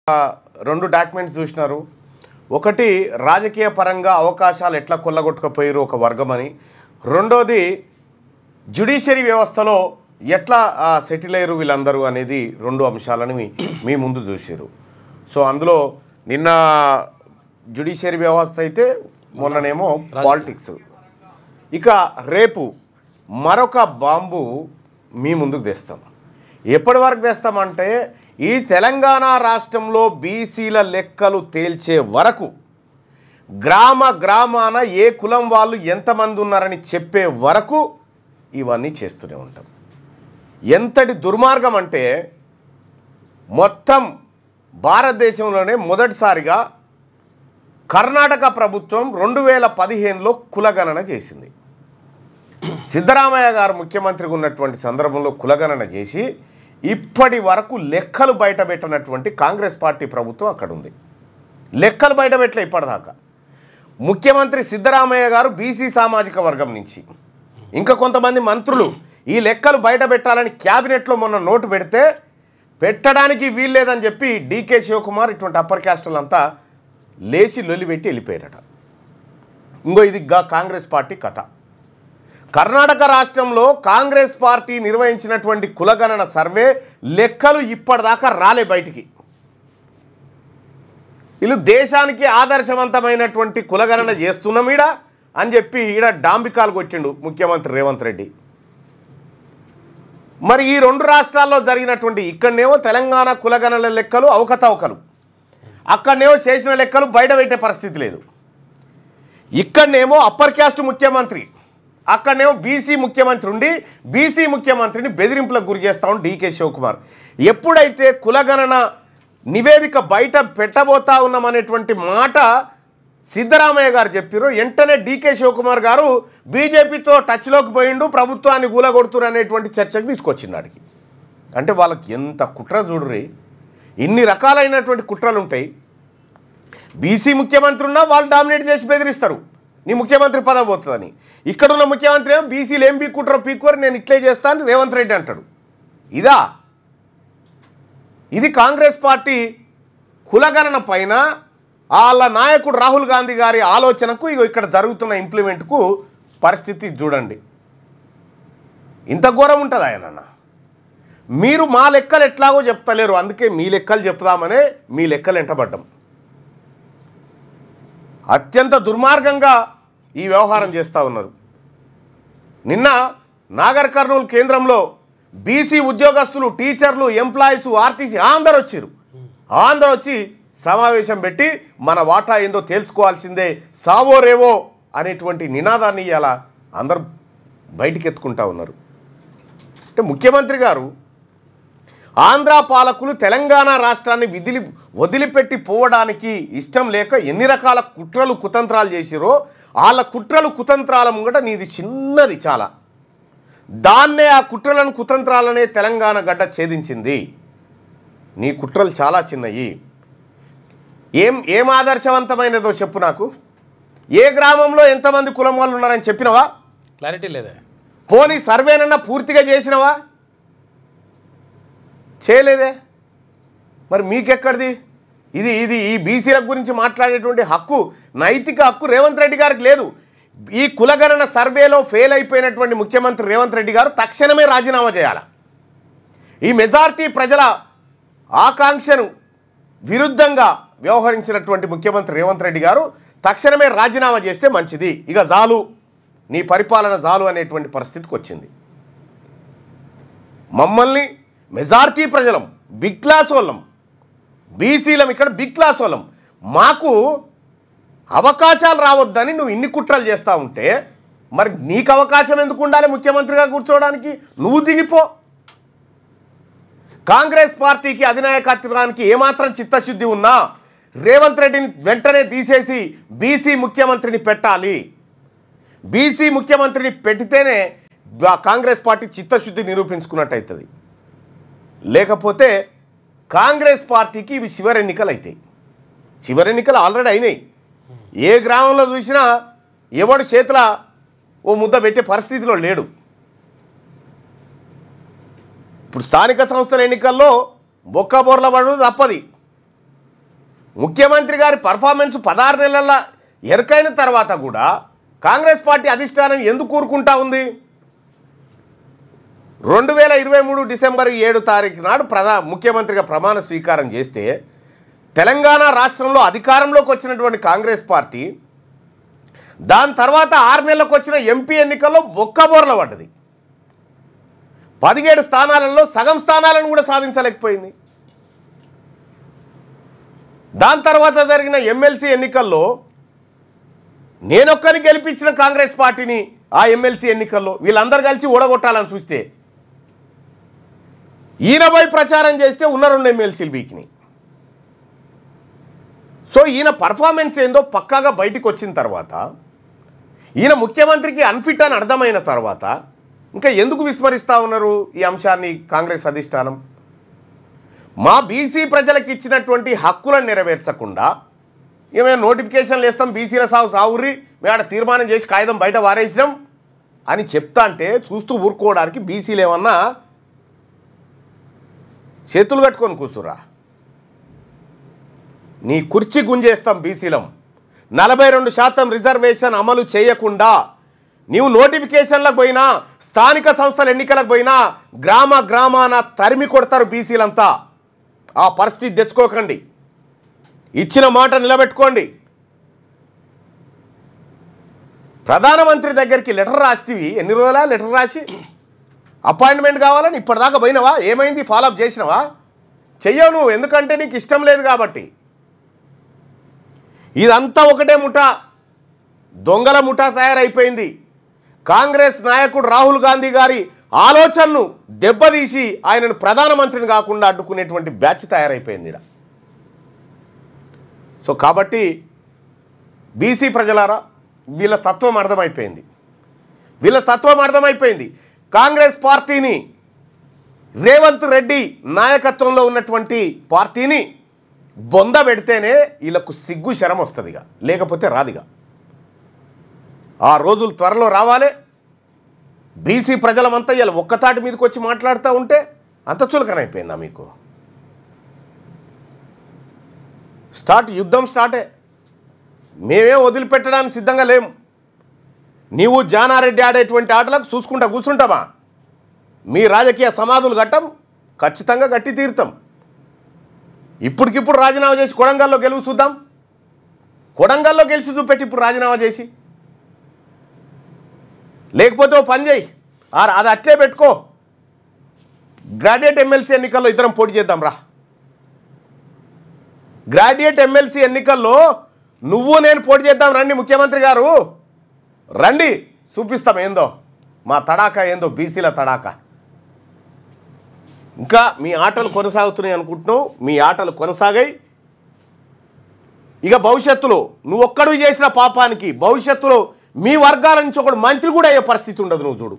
రెండు డాక్యుమెంట్స్ చూసినారు. ఒకటి రాజకీయ పరంగా అవకాశాలు ఎట్లా కొల్లగొట్టుకుపోయారు ఒక వర్గమని, రెండోది జ్యుడిషియరీ వ్యవస్థలో ఎట్లా సెటిల్ అయ్యారు వీళ్ళందరూ అనేది రెండు అంశాలను మీ ముందు చూసారు. సో అందులో నిన్న జ్యుడిషియరీ వ్యవస్థ అయితే మొన్ననేమో పాలిటిక్స్, ఇక రేపు మరొక బాంబు మీ ముందుకు తెస్తాం. ఎప్పటి వరకు తెస్తామంటే ఈ తెలంగాణ రాష్ట్రంలో బీసీల లెక్కలు తేల్చే వరకు, గ్రామాన ఏ కులం వాళ్ళు ఎంతమంది ఉన్నారని చెప్పే వరకు ఇవన్నీ చేస్తూనే ఉంటాం. ఎంతటి దుర్మార్గం అంటే మొత్తం భారతదేశంలోనే మొదటిసారిగా కర్ణాటక ప్రభుత్వం 2015లో కులగణన చేసింది. సిద్ధరామయ్య గారు ముఖ్యమంత్రిగా ఉన్నటువంటి సందర్భంలో కులగణన చేసి ఇప్పటి వరకు లెక్కలు బయటపెట్టినటువంటి కాంగ్రెస్ పార్టీ ప్రభుత్వం అక్కడ ఉంది. లెక్కలు బయటపెట్టలే ఇప్పటిదాకా. ముఖ్యమంత్రి సిద్ధరామయ్య గారు బీసీ సామాజిక వర్గం నుంచి, ఇంకా కొంతమంది మంత్రులు ఈ లెక్కలు బయటపెట్టాలని క్యాబినెట్లో మొన్న నోటు పెడితే పెట్టడానికి వీల్లేదని చెప్పి డీకే శివకుమార్ ఇటువంటి అప్పర్ క్యాస్టులంతా లేచి లొల్లిపెట్టి వెళ్ళిపోయారట. ఇంకో ఇది కాంగ్రెస్ పార్టీ కథ. కర్ణాటక రాష్ట్రంలో కాంగ్రెస్ పార్టీ నిర్వహించినటువంటి కులగణన సర్వే లెక్కలు ఇప్పటిదాకా రాలే బయటికి. వీళ్ళు దేశానికి ఆదర్శవంతమైనటువంటి కులగణన చేస్తున్నాం ఈడ అని చెప్పి ఈడ డాంబికాలు కొట్టిండు ముఖ్యమంత్రి రేవంత్ రెడ్డి. మరి ఈ రెండు రాష్ట్రాల్లో జరిగినటువంటి, ఇక్కడనేమో తెలంగాణ కులగణన లెక్కలు అవకతవకలు, అక్కడనేమో చేసిన లెక్కలు బయట పెట్టే పరిస్థితి లేదు. ఇక్కడనేమో అప్పర్ క్యాస్ట్ ముఖ్యమంత్రి, అక్కడనేమో బీసీ ముఖ్యమంత్రి ఉండి బీసీ ముఖ్యమంత్రిని బెదిరింపులకు గురి చేస్తా ఉండి డీకే శివకుమార్. ఎప్పుడైతే కులగణన నివేదిక బయట పెట్టబోతా ఉన్నామనేటువంటి మాట సిద్ధరామయ్య గారు చెప్పారు, వెంటనే డీకే శివకుమార్ గారు బీజేపీతో టచ్లోకి పోయిండు, ప్రభుత్వాన్ని కూలగొడుతురు అనేటువంటి చర్చకు తీసుకొచ్చినాడికి. అంటే వాళ్ళకి ఎంత కుట్ర చూడుర్రి, ఇన్ని రకాలైనటువంటి కుట్రలు ఉంటాయి. బీసీ ముఖ్యమంత్రి ఉన్నా వాళ్ళు డామినేట్ చేసి బెదిరిస్తారు, నీ ముఖ్యమంత్రి పదవి పోతుందని. ఇక్కడున్న ముఖ్యమంత్రి ఏమో బీసీలు ఏం పీక్కుంటారో పీక్కోరు, నేను ఇట్లే చేస్తాను రేవంత్ రెడ్డి అంటాడు. ఇది కాంగ్రెస్ పార్టీ కులగణన పైన వాళ్ళ నాయకుడు రాహుల్ గాంధీ గారి ఆలోచనకు ఇక్కడ జరుగుతున్న ఇంప్లిమెంట్కు పరిస్థితి చూడండి. ఇంత ఘోరం ఉంటుంది ఆయనన్న. మీరు మా లెక్కలు ఎట్లాగో చెప్తలేరు, అందుకే మీ లెక్కలు చెప్దామనే మీ లెక్కలు ఎంటబడ్డం. అత్యంత దుర్మార్గంగా ఈ వ్యవహారం చేస్తూ ఉన్నారు. నిన్న నాగర్ కర్నూలు కేంద్రంలో బీసీ ఉద్యోగస్తులు, టీచర్లు, ఎంప్లాయీస్, ఆర్టీసీ అందరూ వచ్చారు. అందరూ వచ్చి సమావేశం పెట్టి మన వాటా ఏందో తేల్చుకోవాల్సిందే, సావో రేవో అనేటువంటి నినాదాన్ని ఇలా అందరూ బయటికి ఎత్తుకుంటా ఉన్నారు. అంటే ముఖ్యమంత్రి గారు ఆంధ్ర పాలకులు తెలంగాణ రాష్ట్రాన్ని వదిలిపెట్టి పోవడానికి ఇష్టం లేక ఎన్ని రకాల కుట్రలు కుతంత్రాలు చేసిరో, వాళ్ళ కుట్రలు కుతంత్రాల ముంగట నీది చిన్నది చాలా. దాన్నే ఆ కుట్రలను కుతంత్రాలనే తెలంగాణ గడ్డ ఛేదించింది. నీ కుట్రలు చాలా చిన్నవి. ఏం ఆదర్శవంతమైనదో చెప్పు నాకు. ఏ గ్రామంలో ఎంతమంది కులం వాళ్ళు ఉన్నారని చెప్పినవా? క్లారిటీ లేదా? పోనీ సర్వేనన్నా పూర్తిగా చేసినవా? చేయలేదే. మరి మీకెక్కడిది ఇది? ఈ బీసీల గురించి మాట్లాడేటువంటి హక్కు, నైతిక హక్కు రేవంత్ రెడ్డి గారికి లేదు. ఈ కులగణన సర్వేలో ఫెయిల్ అయిపోయినటువంటి ముఖ్యమంత్రి రేవంత్ రెడ్డి గారు తక్షణమే రాజీనామా చేయాలి. ఈ మెజారిటీ ప్రజల ఆకాంక్షను విరుద్ధంగా వ్యవహరించినటువంటి ముఖ్యమంత్రి రేవంత్ రెడ్డి గారు తక్షణమే రాజీనామా చేస్తే మంచిది. ఇక జాలు, నీ పరిపాలన జాలు అనేటువంటి పరిస్థితికి వచ్చింది. మమ్మల్ని మెజారిటీ ప్రజలం, బిగ్ క్లాస్ వాళ్ళం, బీసీలం, ఇక్కడ బిగ్ క్లాస్ వాళ్ళం, మాకు అవకాశాలు రావద్దని నువ్వు ఇన్ని కుట్రలు చేస్తూ ఉంటే మరి నీకు అవకాశం ఎందుకు ఉండాలి ముఖ్యమంత్రిగా కూర్చోవడానికి? నువ్వు దిగిపో. కాంగ్రెస్ పార్టీకి అధినాయకత్వానికి ఏమాత్రం చిత్తశుద్ధి ఉన్నా రేవంత్ రెడ్డిని వెంటనే తీసేసి బీసీ ముఖ్యమంత్రిని పెట్టాలి. బీసీ ముఖ్యమంత్రిని పెట్టితేనే కాంగ్రెస్ పార్టీ చిత్తశుద్ధి నిరూపించుకున్నట్టు అవుతుంది. లేకపోతే కాంగ్రెస్ పార్టీకి ఇవి చివరి ఎన్నికలు అవుతాయి. చివరి ఎన్నికలు ఆల్రెడీ అయినాయి. ఏ గ్రామంలో చూసినా ఎవడు చేతుల ఓ ముద్ద పెట్టే పరిస్థితిలో లేడు. ఇప్పుడు స్థానిక సంస్థల ఎన్నికల్లో బొక్కబోర్ల పడు తప్పది. ముఖ్యమంత్రి గారి పర్ఫార్మెన్స్ 16 నెలల ఎరకైన తర్వాత కూడా కాంగ్రెస్ పార్టీ అధిష్టానం ఎందుకు కూరుకుంటా ఉంది? 2023 డిసెంబర్ 7 తారీఖు నాడు ముఖ్యమంత్రిగా ప్రమాణ స్వీకారం చేస్తే తెలంగాణ రాష్ట్రంలో అధికారంలోకి వచ్చినటువంటి కాంగ్రెస్ పార్టీ దాని తర్వాత 6 నెలలకు వచ్చిన ఎంపీ ఎన్నికల్లో బొక్కబోర్ల పడ్డది. 17 స్థానాలలో సగం స్థానాలను కూడా సాధించలేకపోయింది. దాని తర్వాత జరిగిన ఎమ్మెల్సీ ఎన్నికల్లో నేనొక్కరిని గెలిపించిన కాంగ్రెస్ పార్టీని ఆ ఎమ్మెల్సీ ఎన్నికల్లో వీళ్ళందరూ కలిసి ఓడగొట్టాలని చూస్తే ఈయనపై ప్రచారం చేస్తే ఉన్న 2 ఎమ్మెల్సీలు బీకినాయి. సో ఈయన పర్ఫార్మెన్స్ ఏందో పక్కాగా బయటికి వచ్చిన తర్వాత ఈయన ముఖ్యమంత్రికి అన్ఫిట్ అని అర్థమైన తర్వాత ఇంకా ఎందుకు విస్మరిస్తూ ఉన్నారు ఈ అంశాన్ని కాంగ్రెస్ అధిష్టానం? మా బీసీ ప్రజలకు ఇచ్చినటువంటి హక్కులను నెరవేర్చకుండా ఏమైనా నోటిఫికేషన్లు వేస్తాం, బీసీల సాగుర్రి మేము ఆడ తీర్మానం చేసి కాగితం బయట వారేసినాం అని చెప్తా అంటే చూస్తూ ఊరుకోవడానికి బీసీలు ఏమన్నా చేతులు కట్టుకొని కూర్చురా? నీ కుర్చీ గుంజేస్తాం బీసీలం. 42% రిజర్వేషన్ అమలు చేయకుండా నీవు నోటిఫికేషన్లకు పోయినా స్థానిక సంస్థల ఎన్నికలకు పోయినా గ్రామాన తరిమి కొడతారు బీసీలంతా. ఆ పరిస్థితి తెచ్చుకోకండి, ఇచ్చిన మాట నిలబెట్టుకోండి. ప్రధానమంత్రి దగ్గరికి లెటర్ రాస్తేవి ఎన్ని రోజులా లెటర్ రాసి అపాయింట్మెంట్ కావాలని ఇప్పటిదాకా పోయినావా? ఏమైంది? ఫాలోఅప్ చేసినావా? చెయ్యవు నువ్వు, ఎందుకంటే నీకు ఇష్టం లేదు కాబట్టి. ఇదంతా ఒకటే ముఠా, దొంగల ముఠా తయారైపోయింది. కాంగ్రెస్ నాయకుడు రాహుల్ గాంధీ గారి ఆలోచనను దెబ్బతీసి ఆయనను ప్రధానమంత్రిని కాకుండా అడ్డుకునేటువంటి బ్యాచ్ తయారైపోయింది ఇక్కడ. సో కాబట్టి బీసీ ప్రజలారా వీళ్ళ తత్వం అర్థమైపోయింది. కాంగ్రెస్ పార్టీని రేవంత్ రెడ్డి నాయకత్వంలో ఉన్నటువంటి పార్టీని బొంద పెడితేనే వీళ్ళకు సిగ్గు శరం వస్తుందిగా, లేకపోతే రాదిగా. ఆ రోజులు త్వరలో రావాలి. బీసీ ప్రజలమంతా ఇలా ఒక్కతాటి మీదకి వచ్చి మాట్లాడుతూ ఉంటే అంత చులకనైపోయిందా మీకు? యుద్ధం స్టార్టే. మేమేం వదిలిపెట్టడానికి సిద్ధంగా లేము. నీవు జానారెడ్డి ఆడేటువంటి ఆటలకు చూసుకుంటా కూర్చుంటామా? మీ రాజకీయ సమాధులు కట్టం, ఖచ్చితంగా గట్టి తీరుతాం. ఇప్పటికిప్పుడు రాజీనామా చేసి కొడంగల్లో గెలుపు చూద్దాం. కొడంగల్లో గెలిచి చూపెట్టి ఇప్పుడు రాజీనామా చేసి, లేకపోతే ఓ పని చేయి, అది అట్లే పెట్టుకో. గ్రాడ్యుయేట్ ఎమ్మెల్సీ ఎన్నికల్లో ఇద్దరం పోటీ చేద్దాం రా. గ్రాడ్యుయేట్ ఎమ్మెల్సీ ఎన్నికల్లో నువ్వు నేను పోటీ చేద్దాం రండి. ముఖ్యమంత్రి గారు రండి, చూపిస్తాం ఏందో మా తడాకా ఏందో, బీసీల తడాకా. ఇంకా మీ ఆటలు కొనసాగుతున్నాయి అనుకుంటున్నావు, మీ ఆటలు కొనసాగాయి. ఇక భవిష్యత్తులో నువ్వు ఒక్కడు చేసిన పాపానికి భవిష్యత్తులో మీ వర్గాల నుంచి ఒకడు మంత్రి కూడా అయ్యే పరిస్థితి ఉండదు. నువ్వు చూడు.